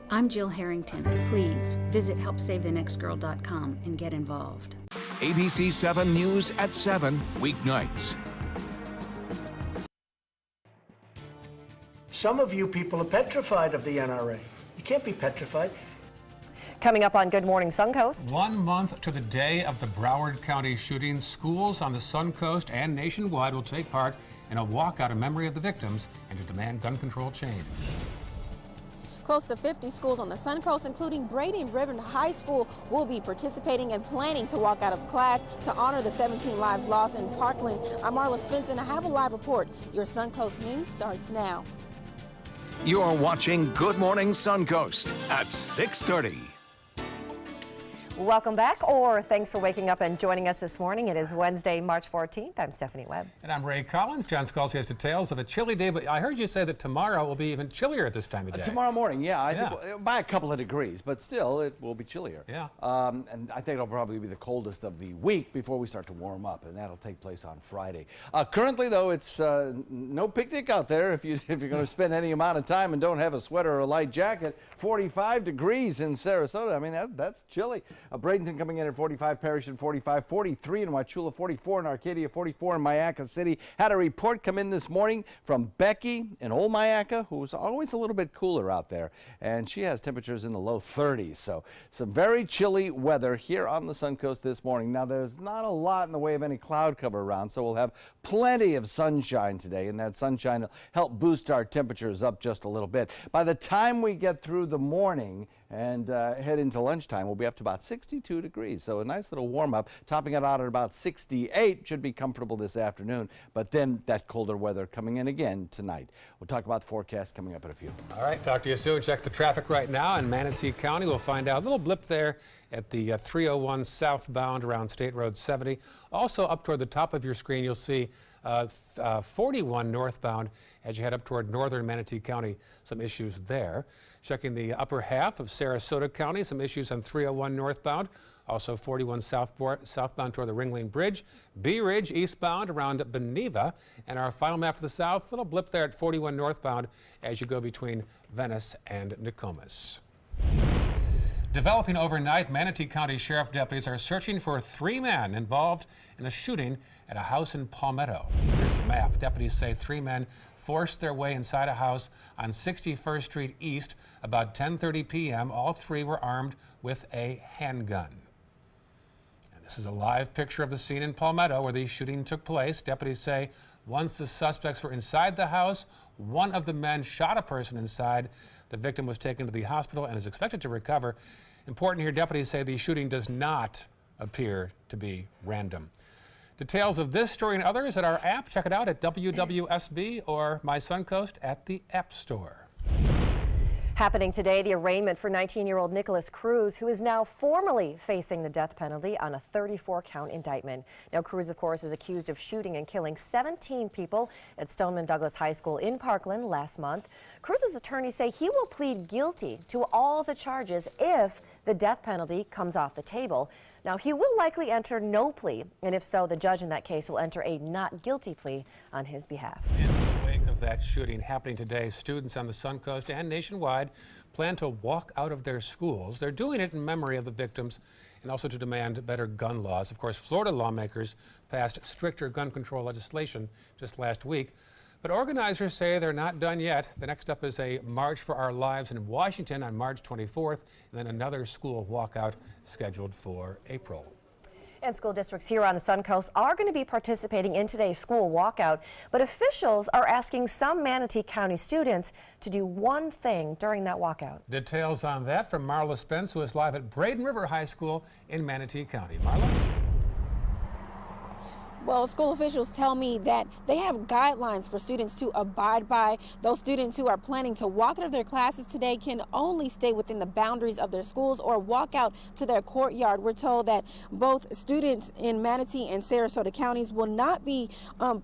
I'm Jill Harrington. Please visit helpsavethenextgirl.com and get involved. ABC 7 News at 7, weeknights. Some of you people are petrified of the NRA. You can't be petrified. Coming up on Good Morning Suncoast. 1 month to the day of the Broward County shooting, schools on the Suncoast and nationwide will take part in a walkout in memory of the victims and to demand gun control change. Close to 50 schools on the Suncoast, including Brady and Ribbon High School, will be participating and planning to walk out of class to honor the 17 lives lost in Parkland. I'm Marla Spence, and I have a live report. Your Suncoast News starts now. You're watching Good Morning Suncoast at 6:30. Welcome back, or thanks for waking up and joining us this morning. It is Wednesday, March 14th. I'm Stephanie Webb. And I'm Ray Collins. John Scalzi has details of a chilly day, but I heard you say that tomorrow will be even chillier at this time of day. Tomorrow morning, yeah. I think by a couple of degrees, but still it will be chillier. Yeah. And I think it'll probably be the coldest of the week before we start to warm up, and that'll take place on Friday. Currently, though, it's no picnic out there if you're going to spend any amount of time and don't have a sweater or a light jacket. 45 degrees in Sarasota. I mean, that's chilly. Bradenton coming in at 45, Parrish at 45, 43 in Wauchula, 44 in Arcadia, 44 in Mayaca City. Had a report come in this morning from Becky in Old Mayaca, who's always a little bit cooler out there, and she has temperatures in the low 30s. So some very chilly weather here on the Suncoast this morning. Now, there's not a lot in the way of any cloud cover around, so we'll have plenty of sunshine today, and that sunshine will help boost our temperatures up just a little bit. By the time we get through the morning and head into lunchtime, we'll be up to about 62 degrees. So a nice little warm up, topping it out at about 68. Should be comfortable this afternoon, but then that colder weather coming in again tonight. We'll talk about the forecast coming up in a few. All right, talk to you soon. Check the traffic right now in Manatee County. We'll find out a little blip there at the 301 southbound around State Road 70. Also up toward the top of your screen, you'll see 41 northbound as you head up toward northern Manatee County. Some issues there. Checking the upper half of Sarasota County, some issues on 301 northbound. Also 41 southbound toward the Ringling Bridge. Bee Ridge eastbound around Beneva. And our final map to the south, little blip there at 41 northbound as you go between Venice and Nokomis. Developing overnight, Manatee County Sheriff deputies are searching for 3 men involved in a shooting at a house in Palmetto. Here's the map. Deputies say 3 men forced their way inside a house on 61st Street East about 10:30 p.m. All 3 were armed with a handgun. And this is a live picture of the scene in Palmetto where the shooting took place. Deputies say once the suspects were inside the house, one of the men shot a person inside. The victim was taken to the hospital and is expected to recover. Important here, deputies say the shooting does not appear to be random. Details of this story and others at our app. Check it out at WWSB or My Suncoast at the App Store. Happening today, the arraignment for 19-year-old Nicholas Cruz, who is now formally facing the death penalty on a 34-count indictment. Now, Cruz, of course, is accused of shooting and killing 17 people at Stoneman Douglas High School in Parkland last month. Cruz's attorneys say he will plead guilty to all the charges if the death penalty comes off the table. Now, he will likely enter no plea, and if so, the judge in that case will enter a not guilty plea on his behalf. In the wake of that shooting happening today, students on the Suncoast and nationwide plan to walk out of their schools. They're doing it in memory of the victims and also to demand better gun laws. Of course, Florida lawmakers passed stricter gun control legislation just last week. But organizers say they're not done yet. The next up is a March for Our Lives in Washington on March 24th, and then another school walkout scheduled for April. And school districts here on the Suncoast are going to be participating in today's school walkout, but officials are asking some Manatee County students to do one thing during that walkout. Details on that from Marla Spence, who is live at Braden River High School in Manatee County. Marla? Well, school officials tell me that they have guidelines for students to abide by. Those students who are planning to walk out of their classes today can only stay within the boundaries of their schools or walk out to their courtyard. We're told that both students in Manatee and Sarasota counties will not be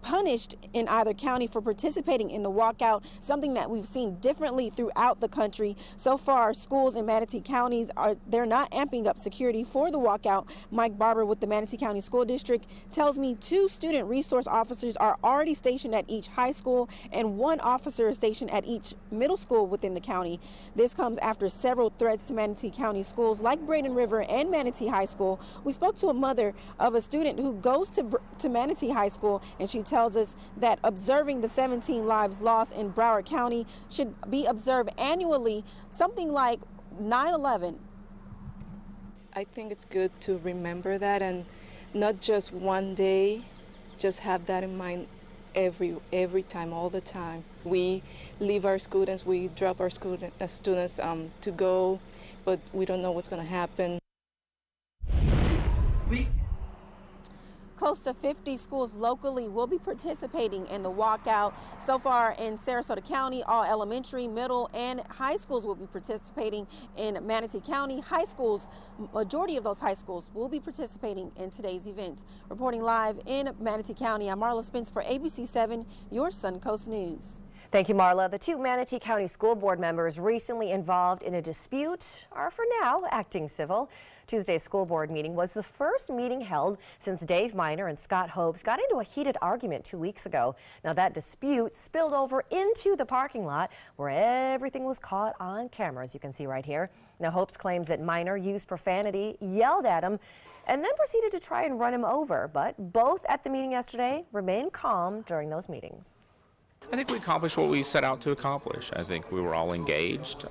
punished in either county for participating in the walkout, something that we've seen differently throughout the country. So far, schools in Manatee counties they're not amping up security for the walkout. Mike Barber with the Manatee County School District tells me 2 student resource officers are already stationed at each high school and 1 officer is stationed at each middle school within the county. This comes after several threats to Manatee County schools like Braden River and Manatee High School. We spoke to a mother of a student who goes to Manatee High School, and she tells us that observing the 17 lives lost in Broward County should be observed annually, something like 9/11. I think it's good to remember that and not just one day, just have that in mind every time, all the time. We leave our students, we drop our students to go, but we don't know what's going to happen. Close to 50 schools locally will be participating in the walkout. So far in Sarasota County, all elementary, middle, and high schools will be participating. In Manatee County, high schools, majority of those high schools will be participating in today's event. Reporting live in Manatee County, I'm Marla Spence for ABC 7, your Suncoast News. Thank you, Marla. The 2 Manatee County School Board members recently involved in a dispute are for now acting civil. Tuesday's school board meeting was the first meeting held since Dave Miner and Scott Hopes got into a heated argument 2 weeks ago. Now that dispute spilled over into the parking lot where everything was caught on camera, as you can see right here. Now Hopes claims that Miner used profanity, yelled at him, and then proceeded to try and run him over. But both at the meeting yesterday remained calm during those meetings. I think we accomplished what we set out to accomplish. I think we were all engaged.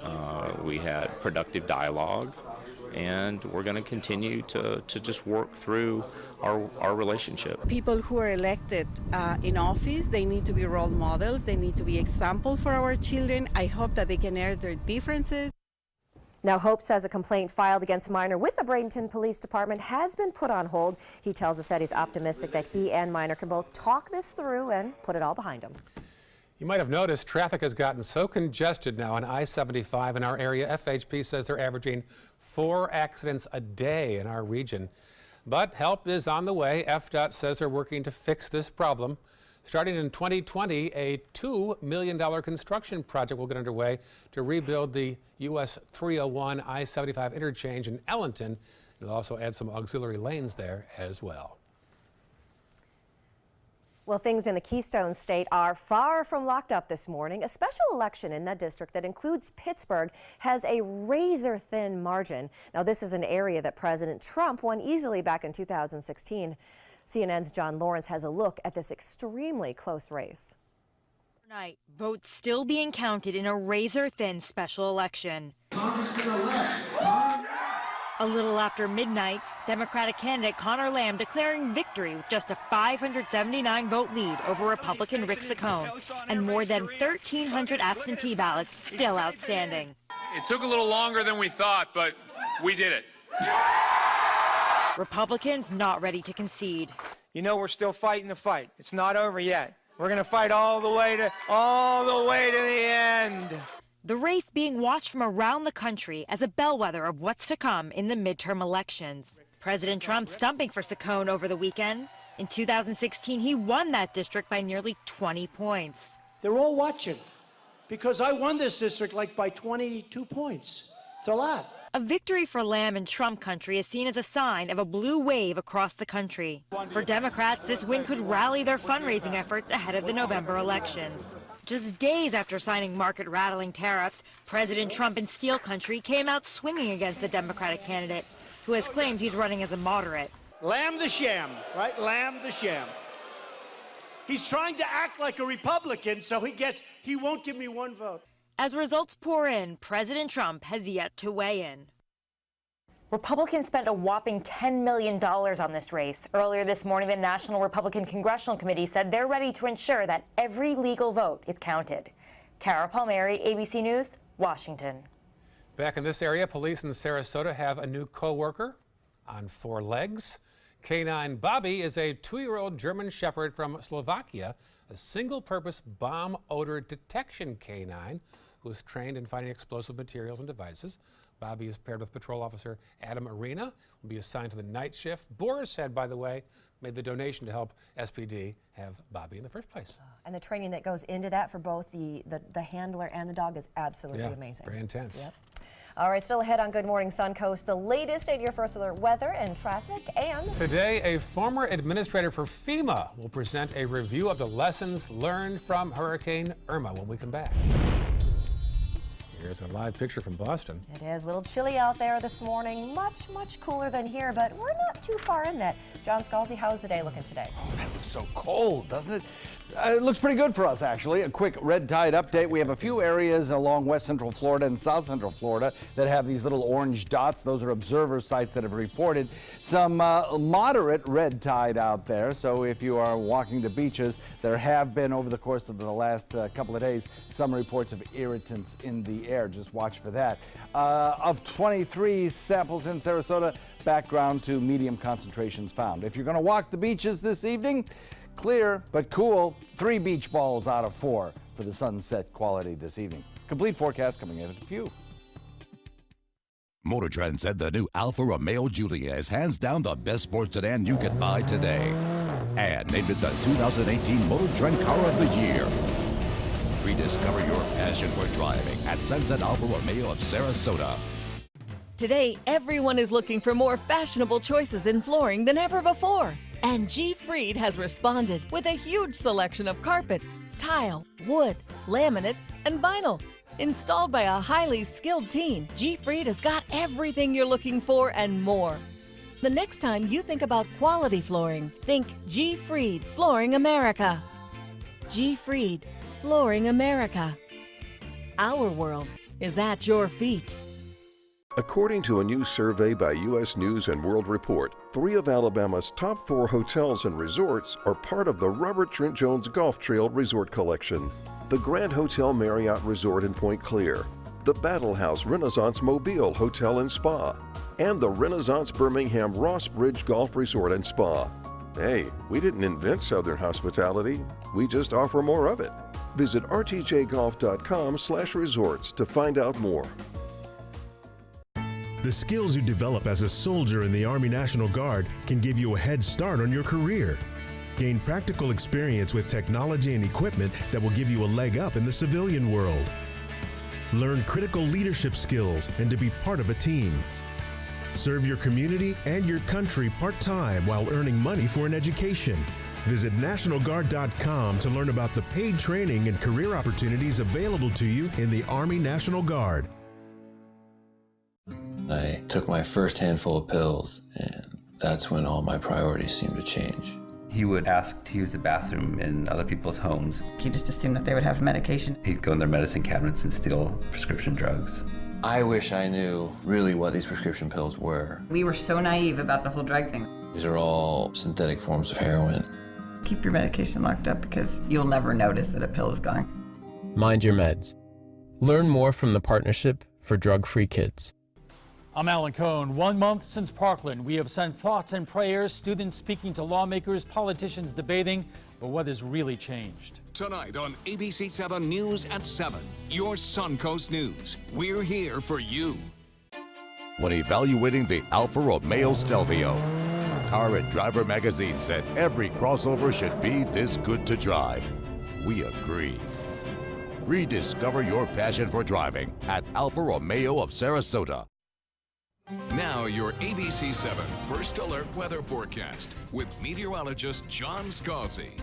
We had productive dialogue, and we're going to continue to just work through our relationship. People who are elected in office, they need to be role models. They need to be examples for our children. I hope that they can air their differences. Now, Hope says a complaint filed against Miner with the Bradenton Police Department has been put on hold. He tells us that he's optimistic that he and Miner can both talk this through and put it all behind him. You might have noticed traffic has gotten so congested now on I-75 in our area. FHP says they're averaging 4 accidents a day in our region. But help is on the way. FDOT says they're working to fix this problem. Starting in 2020, a $2 million construction project will get underway to rebuild the US 301 I-75 interchange in Ellenton. It'll also add some auxiliary lanes there as well. Well, things in the Keystone State are far from locked up this morning. A special election in that district that includes Pittsburgh has a razor-thin margin. Now, this is an area that President Trump won easily back in 2016. CNN's John Lawrence has a look at this extremely close race. Tonight, votes still being counted in a razor-thin special election. A little after midnight, Democratic candidate Connor Lamb declaring victory with just a 579-vote lead over Republican Rick Saccone and more than 1,300 absentee ballots still outstanding. It took a little longer than we thought, but we did it. Republicans not ready to concede. You know, we're still fighting the fight. It's not over yet. We're going to fight all the way to the end. The race being watched from around the country as a bellwether of what's to come in the midterm elections. President Trump stumping for Saccone over the weekend. In 2016, he won that district by nearly 20 points. They're all watching because I won this district like by 22 points. It's a lot. A victory for Lamb in Trump country is seen as a sign of a blue wave across the country. For Democrats, this win could rally their fundraising efforts ahead of the November elections. Just days after signing market-rattling tariffs, President Trump in Steel country came out swinging against the Democratic candidate, who has claimed he's running as a moderate. Lamb the sham, right? Lamb the sham. He's trying to act like a Republican, so he won't give me one vote. As results pour in, President Trump has yet to weigh in. Republicans spent a whopping $10 million on this race. Earlier this morning, the National Republican Congressional Committee said they're ready to ensure that every legal vote is counted. Tara Palmieri, ABC News, Washington. Back in this area, police in Sarasota have a new co-worker on 4 legs. Canine Bobby is a 2-year-old German Shepherd from Slovakia, a single-purpose bomb odor detection canine who is trained in finding explosive materials and devices. Bobby is paired with Patrol Officer Adam Arena, will be assigned to the night shift. Boris had, by the way, made the donation to help SPD have Bobby in the first place. And the training that goes into that for both the handler and the dog is absolutely amazing. Very intense. Yep. All right, still ahead on Good Morning Suncoast, the latest at your first alert weather and traffic. And today, a former administrator for FEMA will present a review of the lessons learned from Hurricane Irma when we come back. Here's a live picture from Boston. It is a little chilly out there this morning. Much cooler than here, but we're not too far in that. John Scalzi, how's the day looking today? Oh, that looks so cold, doesn't it? It looks pretty good for us, actually. A quick red tide update. We have a few areas along west central Florida and south central Florida that have these little orange dots. Those are observer sites that have reported some moderate red tide out there. So if you are walking the beaches, there have been, over the course of the last couple of days, some reports of irritants in the air. Just watch for that. Of 23 samples in Sarasota, background to medium concentrations found. If you're going to walk the beaches this evening, clear but cool, 3 beach balls out of 4 for the sunset quality this evening. Complete forecast coming in at a few. Motor Trend said the new Alfa Romeo Giulia is hands down the best sports sedan you can buy today. And named it the 2018 Motor Trend Car of the Year. Rediscover your passion for driving at Sunset Alfa Romeo of Sarasota. Today, everyone is looking for more fashionable choices in flooring than ever before. And G. Fried has responded with a huge selection of carpets, tile, wood, laminate, and vinyl. Installed by a highly skilled team, G. Fried has got everything you're looking for and more. The next time you think about quality flooring, think G. Fried Flooring America. G. Fried Flooring America. Our world is at your feet. According to a new survey by U.S. News & World Report, 3 of Alabama's top 4 hotels and resorts are part of the Robert Trent Jones Golf Trail Resort Collection. The Grand Hotel Marriott Resort in Point Clear, the Battle House Renaissance Mobile Hotel and Spa, and the Renaissance Birmingham Ross Bridge Golf Resort and Spa. Hey, we didn't invent Southern hospitality, we just offer more of it. Visit rtjgolf.com/resorts to find out more. The skills you develop as a soldier in the Army National Guard can give you a head start on your career. Gain practical experience with technology and equipment that will give you a leg up in the civilian world. Learn critical leadership skills and to be part of a team. Serve your community and your country part-time while earning money for an education. Visit NationalGuard.com to learn about the paid training and career opportunities available to you in the Army National Guard. I took my first handful of pills, and that's when all my priorities seemed to change. He would ask to use the bathroom in other people's homes. He just assumed that they would have medication. He'd go in their medicine cabinets and steal prescription drugs. I wish I knew really what these prescription pills were. We were so naive about the whole drug thing. These are all synthetic forms of heroin. Keep your medication locked up because you'll never notice that a pill is gone. Mind your meds. Learn more from the Partnership for Drug-Free Kids. I'm Alan Cohn. 1 month since Parkland, we have sent thoughts and prayers, students speaking to lawmakers, politicians debating. But what has really changed? Tonight on ABC 7 News at 7, your Suncoast News. We're here for you. When evaluating the Alfa Romeo Stelvio, Car and Driver magazine said every crossover should be this good to drive. We agree. Rediscover your passion for driving at Alfa Romeo of Sarasota. Now your ABC 7 First Alert Weather Forecast with meteorologist John Scalzi.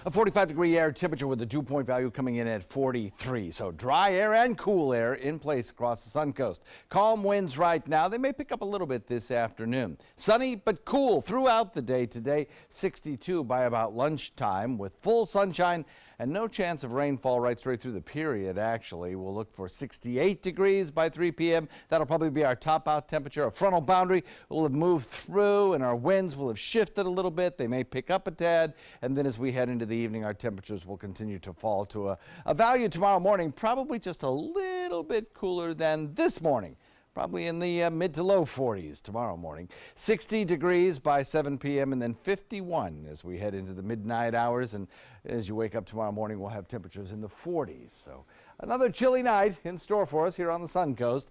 A 45-degree air temperature with a dew point value coming in at 43. So dry air and cool air in place across the Suncoast. Calm winds right now. They may pick up a little bit this afternoon. Sunny but cool throughout the day today. 62 by about lunchtime with full sunshine and no chance of rainfall right straight through the period, actually. We'll look for 68 degrees by 3 p.m. That'll probably be our top-out temperature. A frontal boundary will have moved through, and our winds will have shifted a little bit. They may pick up a tad, and then as we head into the evening, our temperatures will continue to fall to a value tomorrow morning, probably just a little bit cooler than this morning. Probably in the mid to low 40s tomorrow morning. 60 degrees by 7 p.m. and then 51 as we head into the midnight hours. And as you wake up tomorrow morning, we'll have temperatures in the 40s. So another chilly night in store for us here on the Suncoast.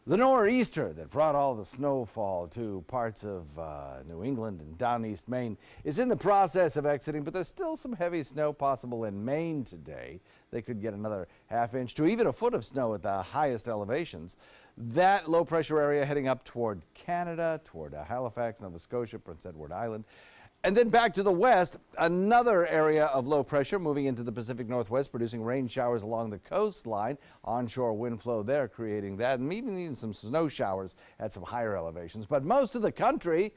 The nor'easter that brought all the snowfall to parts of New England and down East Maine is in the process of exiting, but there's still some heavy snow possible in Maine today. They could get another ½ inch to even a foot of snow at the highest elevations. That low pressure area heading up toward Canada, toward Halifax, Nova Scotia, Prince Edward Island. And then back to the west, another area of low pressure moving into the Pacific Northwest, producing rain showers along the coastline. Onshore wind flow there creating that, and even some snow showers at some higher elevations. But most of the country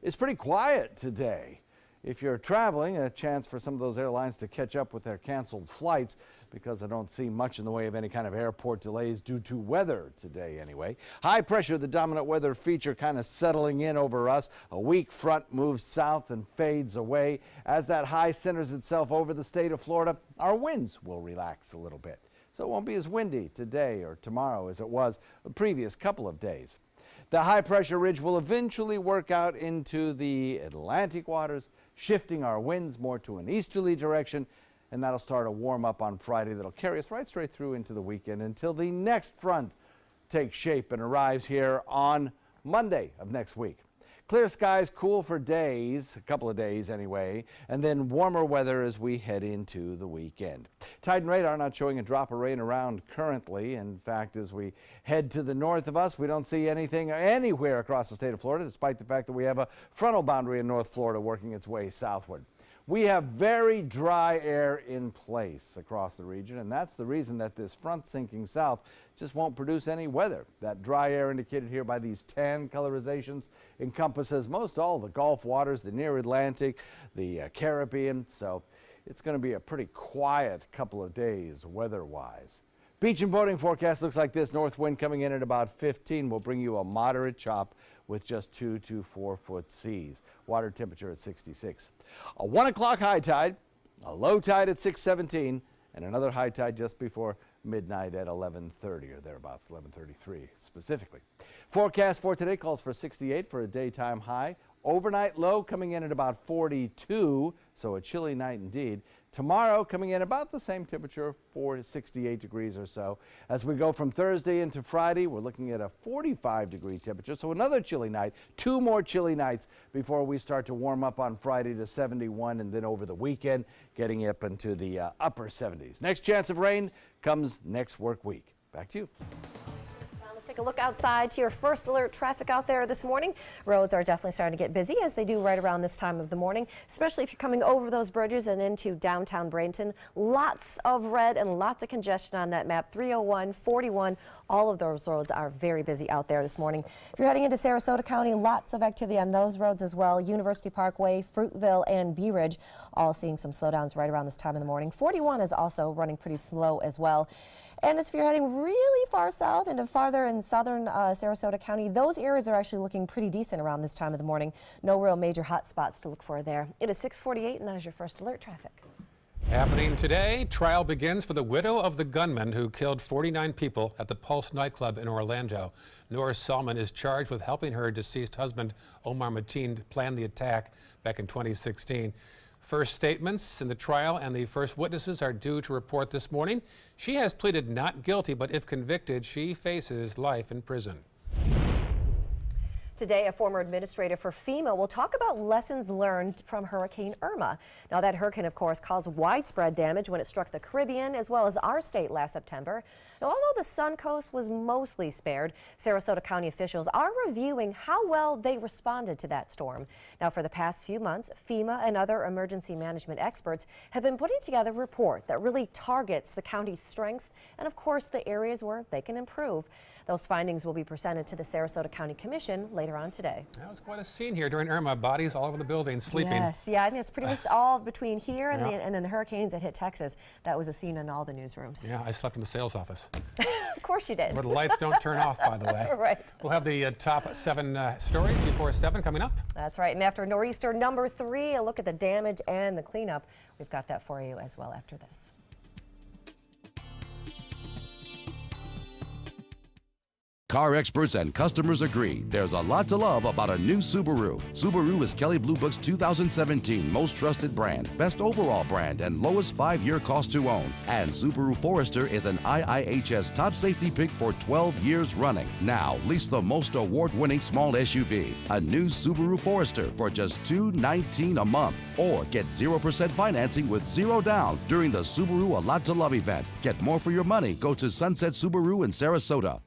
is pretty quiet today. If you're traveling, a chance for some of those airlines to catch up with their canceled flights, because I don't see much in the way of any kind of airport delays due to weather today anyway. High pressure, the dominant weather feature, kind of settling in over us. A weak front moves south and fades away. As that high centers itself over the state of Florida, our winds will relax a little bit. So it won't be as windy today or tomorrow as it was the previous couple of days. The high pressure ridge will eventually work out into the Atlantic waters, shifting our winds more to an easterly direction, and that'll start a warm up on Friday that'll carry us right straight through into the weekend until the next front takes shape and arrives here on Monday of next week. Clear skies, cool for days, a couple of days anyway, and then warmer weather as we head into the weekend. Tide and radar not showing a drop of rain around currently. In fact, as we head to the north of us, we don't see anything anywhere across the state of Florida, despite the fact that we have a frontal boundary in North Florida working its way southward. We have very dry air in place across the region, and that's the reason that this front sinking south just won't produce any weather. That dry air indicated here by these tan colorizations encompasses most all the Gulf waters, the near Atlantic, the Caribbean, so it's going to be a pretty quiet couple of days weather-wise. Beach and boating forecast looks like this. North wind coming in at about 15 will bring you a moderate chop with just 2 to 4 foot seas. Water temperature at 66. A 1 o'clock high tide, a low tide at 6:17, and another high tide just before midnight at 11:30 or thereabouts, 11:33 specifically. Forecast for today calls for 68 for a daytime high. Overnight low coming in at about 42, so a chilly night indeed. Tomorrow coming in about the same temperature, 68 degrees or so. As we go from Thursday into Friday, we're looking at a 45-degree temperature, so another chilly night. 2 more chilly nights before we start to warm up on Friday to 71, and then over the weekend getting up into the upper 70s. Next chance of rain comes next work week. Back to you. Take a look outside to your first alert traffic out there this morning. Roads are definitely starting to get busy, as they do right around this time of the morning, especially if you're coming over those bridges and into downtown Bradenton. Lots of red and lots of congestion on that map. 301, 41, all of those roads are very busy out there this morning. If you're heading into Sarasota County, lots of activity on those roads as well. University Parkway, Fruitville, and Bee Ridge all seeing some slowdowns right around this time in the morning. 41 is also running pretty slow as well. And if you're heading really far south into farther in southern Sarasota County, those areas are actually looking pretty decent around this time of the morning. No real major hot spots to look for there. It is 6:48, and that is your first alert traffic. Happening today, trial begins for the widow of the gunman who killed 49 people at the Pulse nightclub in Orlando. Noor Salman is charged with helping her deceased husband, Omar Mateen, plan the attack back in 2016. First statements in the trial and the first witnesses are due to report this morning. She has pleaded not guilty, but if convicted, she faces life in prison. Today, a former administrator for FEMA will talk about lessons learned from Hurricane Irma. Now, that hurricane, of course, caused widespread damage when it struck the Caribbean as well as our state last September. Now, although the Suncoast was mostly spared, Sarasota County officials are reviewing how well they responded to that storm. Now, for the past few months, FEMA and other emergency management experts have been putting together a report that really targets the county's strengths and, of course, the areas where they can improve. Those findings will be presented to the Sarasota County Commission later on today. That was quite a scene here during Irma. Bodies all over the building, sleeping. Yes, yeah, I think it's pretty much all between here and, and then the hurricanes that hit Texas. That was a scene in all the newsrooms. Yeah, I slept in the sales office. Of course you did. Where the lights don't turn off, by the way. Right. We'll have the top 7 stories before 7 coming up. That's right. And after nor'easter number 3, a look at the damage and the cleanup. We've got that for you as well after this. Car experts and customers agree there's a lot to love about a new Subaru. Subaru is Kelley Blue Book's 2017 most trusted brand, best overall brand, and lowest 5-year cost to own. And Subaru Forester is an IIHS top safety pick for 12 years running. Now, lease the most award-winning small SUV, a new Subaru Forester for just $219 a month. Or get 0% financing with 0 down during the Subaru A Lot to Love event. Get more for your money. Go to Sunset Subaru in Sarasota.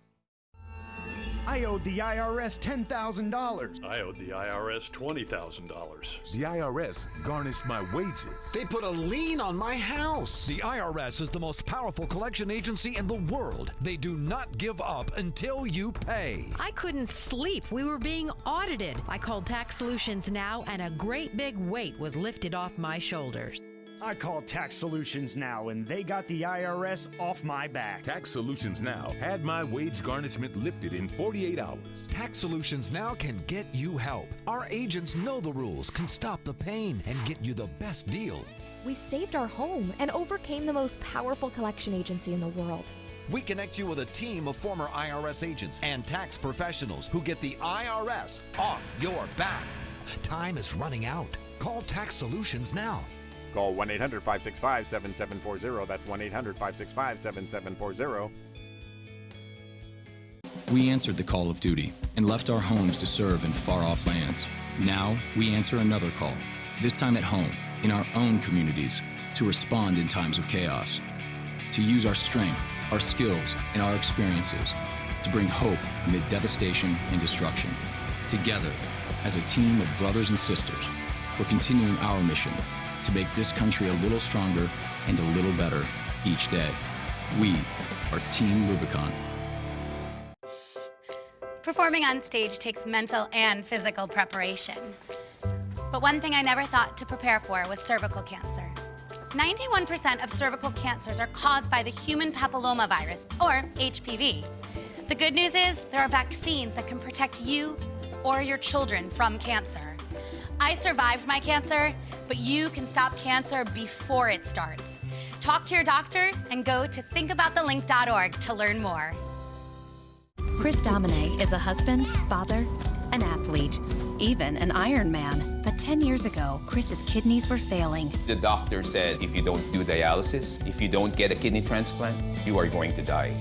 I owed the IRS $10,000. I owed the IRS $20,000. The IRS garnished my wages. They put a lien on my house. The IRS is the most powerful collection agency in the world. They do not give up until you pay. I couldn't sleep. We were being audited. I called Tax Solutions Now, and a great big weight was lifted off my shoulders. I called Tax Solutions Now, and they got the IRS off my back. Tax Solutions Now had my wage garnishment lifted in 48 hours. Tax Solutions Now can get you help. Our agents know the rules, can stop the pain, and get you the best deal. We saved our home and overcame the most powerful collection agency in the world. We connect you with a team of former IRS agents and tax professionals who get the IRS off your back. Time is running out. Call Tax Solutions Now. Call 1-800-565-7740. That's 1-800-565-7740. We answered the call of duty and left our homes to serve in far-off lands. Now we answer another call, this time at home, in our own communities, to respond in times of chaos, to use our strength, our skills, and our experiences to bring hope amid devastation and destruction. Together, as a team of brothers and sisters, we're continuing our mission to make this country a little stronger and a little better each day. We are Team Rubicon. Performing on stage takes mental and physical preparation. But one thing I never thought to prepare for was cervical cancer. 91% of cervical cancers are caused by the human papillomavirus, or HPV. The good news is there are vaccines that can protect you or your children from cancer. I survived my cancer, but you can stop cancer before it starts. Talk to your doctor and go to thinkaboutthelink.org to learn more. Chris Domine is a husband, father, an athlete, even an Ironman. But 10 years ago, Chris's kidneys were failing. The doctor said if you don't do dialysis, if you don't get a kidney transplant, you are going to die.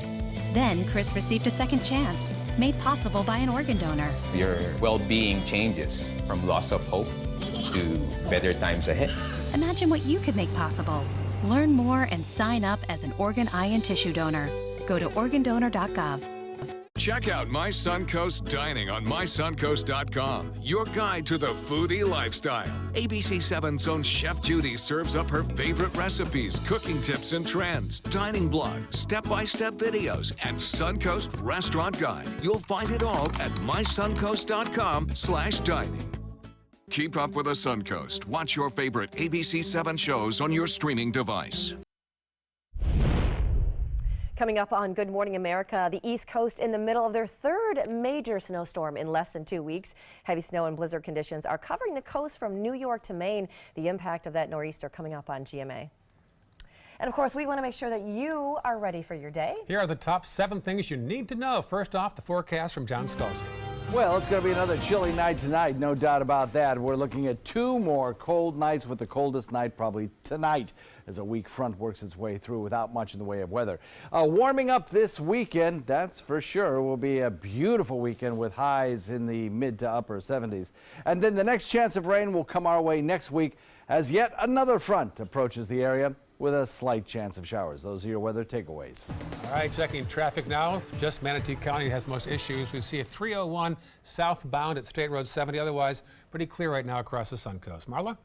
Then Chris received a second chance, made possible by an organ donor. Your well-being changes from loss of hope to better times ahead. Imagine what you could make possible. Learn more and sign up as an organ, eye, and tissue donor. Go to organdonor.gov. Check out My Suncoast Dining on mysuncoast.com, your guide to the foodie lifestyle. ABC 7's own Chef Judy serves up her favorite recipes, cooking tips and trends, dining blog, step-by-step videos, and Suncoast Restaurant Guide. You'll find it all at mysuncoast.com/dining. Keep up with the Suncoast. Watch your favorite ABC 7 shows on your streaming device. Coming up on Good Morning America, the East Coast in the middle of their third major snowstorm in less than 2 weeks. Heavy snow and blizzard conditions are covering the coast from New York to Maine. The impact of that nor'easter coming up on GMA. And of course, we want to make sure that you are ready for your day. Here are the top 7 things you need to know. First off, the forecast from John Scalzi. Well, it's going to be another chilly night tonight, no doubt about that. We're looking at 2 more cold nights, with the coldest night probably tonight as a weak front works its way through without much in the way of weather. Warming up this weekend, that's for sure. Will be a beautiful weekend with highs in the mid to upper 70s. And then the next chance of rain will come our way next week as yet another front approaches the area with a slight chance of showers. Those are your weather takeaways. All right, checking traffic now. Just Manatee County has most issues. We see a 301 southbound at State Road 70. Otherwise, pretty clear right now across the Suncoast. Marla?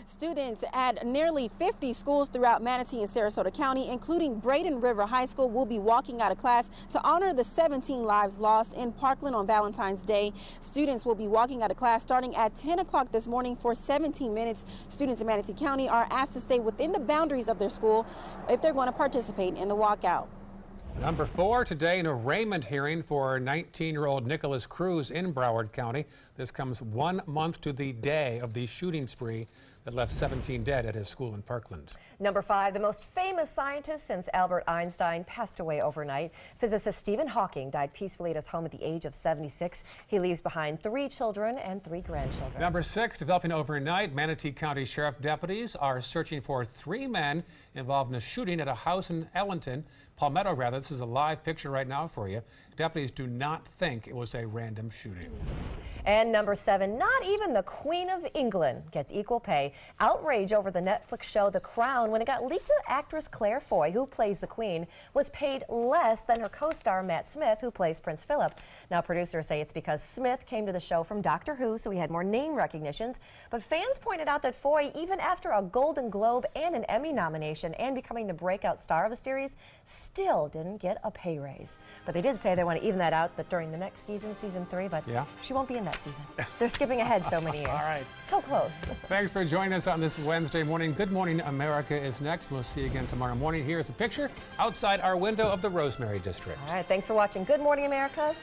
Students at nearly 50 schools throughout Manatee and Sarasota County, including Braden River High School, will be walking out of class to honor the 17 lives lost in Parkland on Valentine's Day. Students will be walking out of class starting at 10 o'clock this morning for 17 minutes. Students in Manatee County are asked to stay within the boundaries of their school if they're going to participate in the walkout. Number 4 today, an arraignment hearing for 19-year-old Nicholas Cruz in Broward County. This comes 1 month to the day of the shooting spree that left 17 dead at his school in Parkland. Number 5, the most famous scientist since Albert Einstein passed away overnight. Physicist Stephen Hawking died peacefully at his home at the age of 76. He leaves behind 3 children and 3 grandchildren. Number 6, developing overnight, Manatee County Sheriff deputies are searching for 3 men involved in a shooting at a house in Palmetto rather. This is a live picture right now for you. Deputies do not think it was a random shooting. And number 7, not even the Queen of England gets equal pay. Outrage over the Netflix show The Crown when it got leaked to actress Claire Foy, who plays the Queen, was paid less than her co-star Matt Smith, who plays Prince Philip. Now producers say it's because Smith came to the show from Doctor Who, so he had more name recognitions. But fans pointed out that Foy, even after a Golden Globe and an Emmy nomination and becoming the breakout star of the series, still didn't get a pay raise. But they did say they want to even that out during the next season, season 3, but she won't be in that season. They're skipping ahead so many years. All right. So close. Thanks for joining us on this Wednesday morning. Good Morning America is next. We'll see you again tomorrow morning. Here's a picture outside our window of the Rosemary District. All right, thanks for watching Good Morning America.